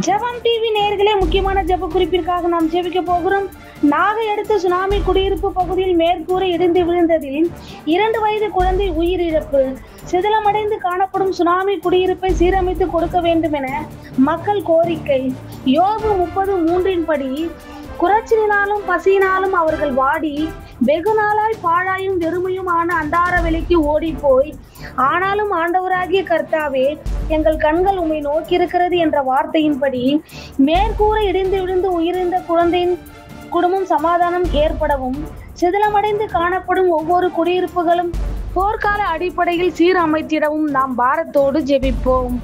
ஜெபம் டிவி நேயர்களே, முக்கியமான ஜெப குறிப்பிற்காக நாம் ஜெபிக்க போகிறோம். நாகை அடுத்த சுனாமி குடியிருப்பு பகுதியில் மேற்கூரை இடிந்து விழுந்ததில் 2 வயது குழந்தை உயிரிழப்பு. சிதிலமடைந்து காணப்படும் சுனாமி குடியிருப்பை சீரமைத்து கொடுக்க வேண்டும் என மக்கள் கோரிக்கை. யோபு 30:3 படி, குறைச்சலினாலும் பசியினாலும் அவர்கள் வாடி வெகு நாளாய் பாழாயும் வெறுமையுமான அண்டார வெளிக்கு ஓடி போய், ஆனாலும் ஆண்டவராகிய கர்த்தாவே, எங்கள் கண்கள் உம்மை நோக்கியிருக்கிறது என்ற வார்த்தையின்படி மேற்கூரை இடிந்து விழுந்து உயிரிழந்த குழந்தையின் குடும்பம் சமாதானம் ஏற்படவும், சிதிலமடைந்து காணப்படும் ஒவ்வொரு குடியிருப்புகளும் போர்க்கால அடிப்படையில் சீரமைத்திடவும் நாம் பாரத்தோடு ஜெபிப்போம்.